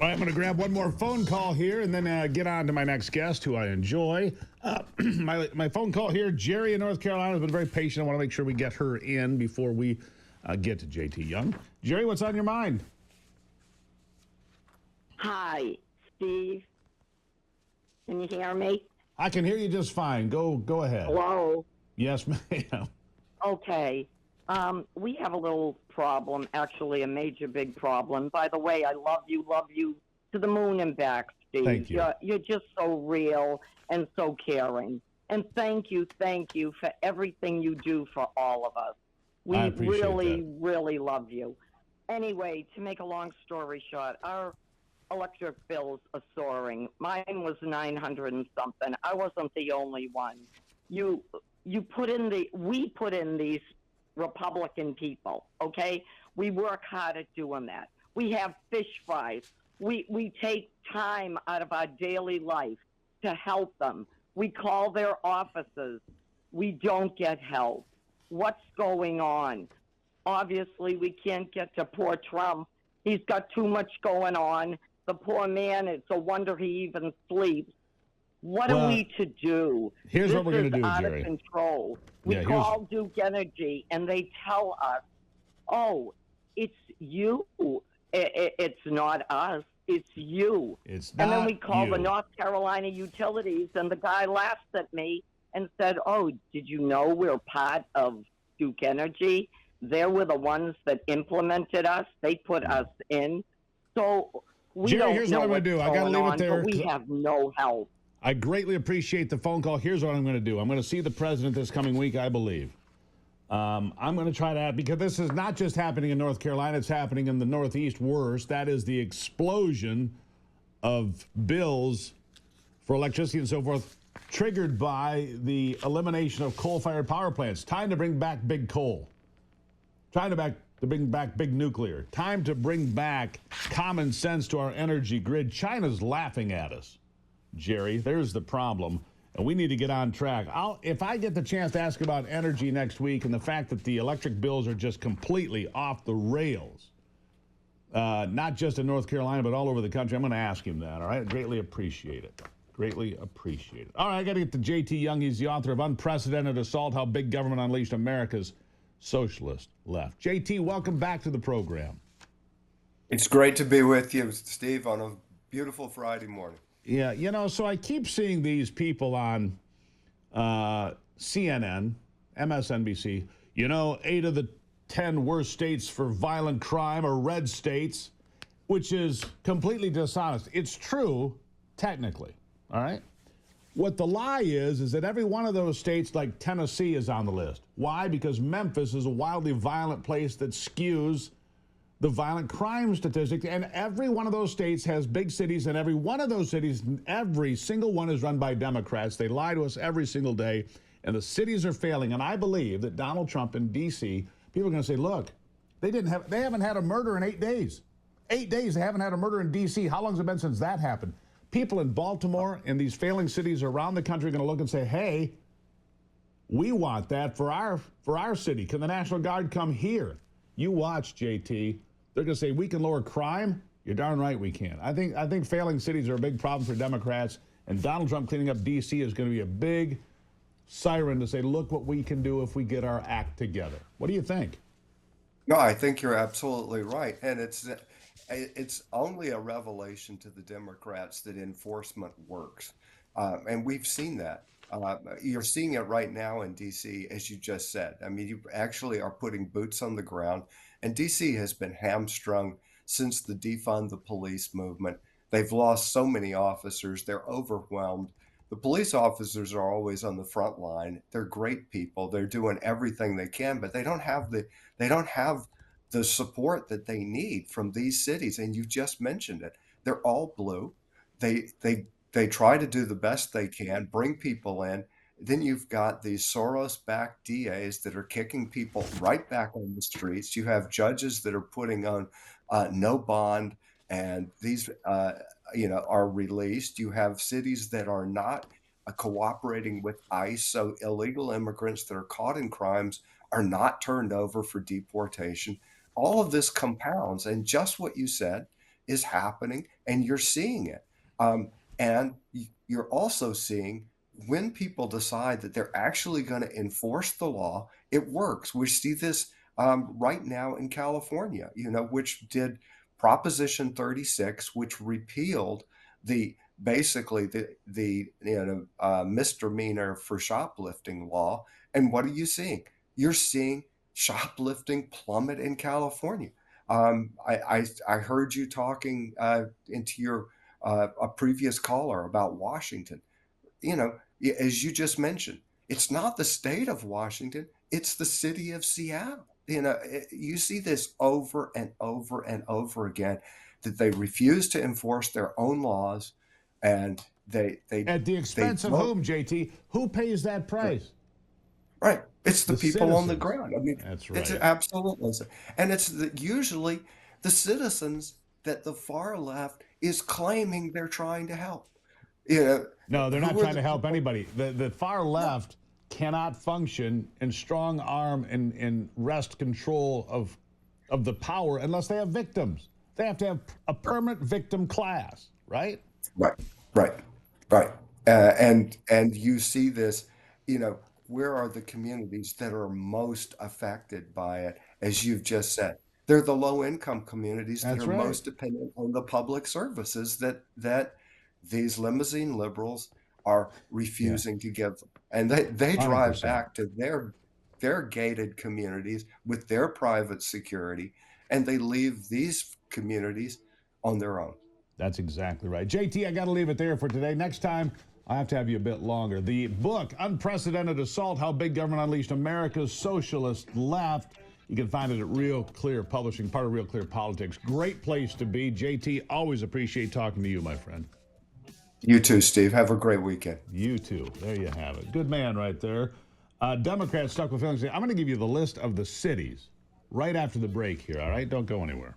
Well, I'm going to grab one more phone call here and then get on to my next guest, who I enjoy. My phone call here, Jerry in North Carolina, has been very patient. I want to make sure we get her in before we get to JT Young. Jerry, what's on your mind? Hi, Steve. Can you hear me? I can hear you just fine. Go ahead. Hello? Yes, ma'am. Okay. We have a little problem, actually a major big problem. By the way, I love you to the moon and back, Steve. Thank you. You're just so real and so caring. And thank you for everything you do for all of us. We I appreciate really, that. really love you. Anyway, to make a long story short, our electric bills are soaring. Mine was 900 and something. I wasn't the only one. We put in these Republican people, okay? We work hard at doing that. We have fish fries. We take time out of our daily life to help them. We call their offices. We don't get help. What's going on? Obviously, we can't get to poor Trump. He's got too much going on. The poor man, it's a wonder he even sleeps. What are we to do? Here's what we're going to do, This is out Jerry. of control. We call Duke Energy, and they tell us, oh, it's you. It's not us. It's you. It's and then not we call you. the North Carolina Utilities, and the guy laughs at me and said, oh, did you know we're part of Duke Energy? They were the ones that implemented us. They put us in. So we Jerry, don't here's know what I'm what's going to do. I got to going leave on, it there. but we have no help. I greatly appreciate the phone call. Here's what I'm going to do. I'm going to see the president this coming week, I believe. I'm going to try to, because this is not just happening in North Carolina, it's happening in the Northeast worse. That is the explosion of bills for electricity and so forth, triggered by the elimination of coal-fired power plants. Time to bring back big coal. Time to bring back big nuclear. Time to bring back common sense to our energy grid. China's laughing at us, Jerry. There's the problem, and we need to get on track. If I get the chance to ask about energy next week and the fact that the electric bills are just completely off the rails, not just in North Carolina, but all over the country, I'm going to ask him that, all right? Greatly appreciate it. Greatly appreciate it. All right, I got to get to JT Young. He's the author of Unprecedented Assault, How Big Government Unleashed America's Socialist Left. JT, welcome back to the program. It's great to be with you, Steve, on a beautiful Friday morning. Yeah, you know, so I keep seeing these people on CNN, MSNBC, 8 of the 10 worst states for violent crime are red states, which is completely dishonest. It's true, technically, all right? What the lie is that every one of those states, like Tennessee, is on the list. Why? Because Memphis is a wildly violent place that skews the violent crime statistic, and every one of those states has big cities, and every one of those cities, every single one is run by Democrats. They lie to us every single day, and the cities are failing. And I believe that Donald Trump in D.C., people are going to say, look, they haven't had a murder in 8 days. 8 days they haven't had a murder in D.C. How long has it been since that happened? People in Baltimore and these failing cities around the country are going to look and say, hey, we want that for our city. Can the National Guard come here? You watch, JT. They're going to say, we can lower crime. You're darn right we can. I think failing cities are a big problem for Democrats, and Donald Trump cleaning up D.C. is going to be a big siren to say, look what we can do if we get our act together. What do you think? No, I think you're absolutely right. And it's only a revelation to the Democrats that enforcement works. And we've seen that. You're seeing it right now in D.C., as you just said. I mean, you actually are putting boots on the ground. And D.C. has been hamstrung since the defund the police movement. They've lost so many officers. They're overwhelmed. The police officers are always on the front line. They're great people. They're doing everything they can, but they don't have the support that they need from these cities. And you just mentioned it. They're all blue. They try to do the best they can, bring people in. Then you've got these Soros-backed DAs that are kicking people right back on the streets. You have judges that are putting on no bond, and these are released. You have cities that are not cooperating with ICE, so illegal immigrants that are caught in crimes are not turned over for deportation. All of this compounds, and just what you said is happening, and you're seeing it. And you're also seeing when people decide that they're actually going to enforce the law, it works. We see this right now in California, which did Proposition 36, which repealed the basically the misdemeanor for shoplifting law. And what are you seeing? You're seeing shoplifting plummet in California. I heard you talking into your a previous caller about Washington. As you just mentioned, it's not the state of Washington, it's the city of Seattle. You see this over and over and over again, that they refuse to enforce their own laws, and they At the they expense of don't. whom, JT? Who pays that price? Right. It's the The people on the citizens. ground. I mean, That's it's right. absolutely, and it's usually the citizens that the far left is claiming they're trying to help. You know, No, they're not who are trying the to help people? anybody. The far No. left cannot function and strong arm and wrest control of the power unless they have victims. They have to have a permanent victim class, right? Right, right, right. And you see this, where are the communities that are most affected by it? As you've just said, they're the low income communities that That's are right. most dependent on the public services that these limousine liberals are Yeah, refusing to give them. And they drive 100%. back to their gated communities with their private security, and they leave these communities on their own. That's exactly right. JT, I got to leave it there for today. Next time, I have to have you a bit longer. The book, Unprecedented Assault, How Big Government Unleashed America's Socialist Left. You can find it at Real Clear Publishing, part of Real Clear Politics. Great place to be. JT, always appreciate talking to you, my friend. You too, Steve. Have a great weekend. You too. There you have it. Good man right there. Democrats stuck with feelings. I'm going to give you the list of the cities right after the break here, all right? Don't go anywhere.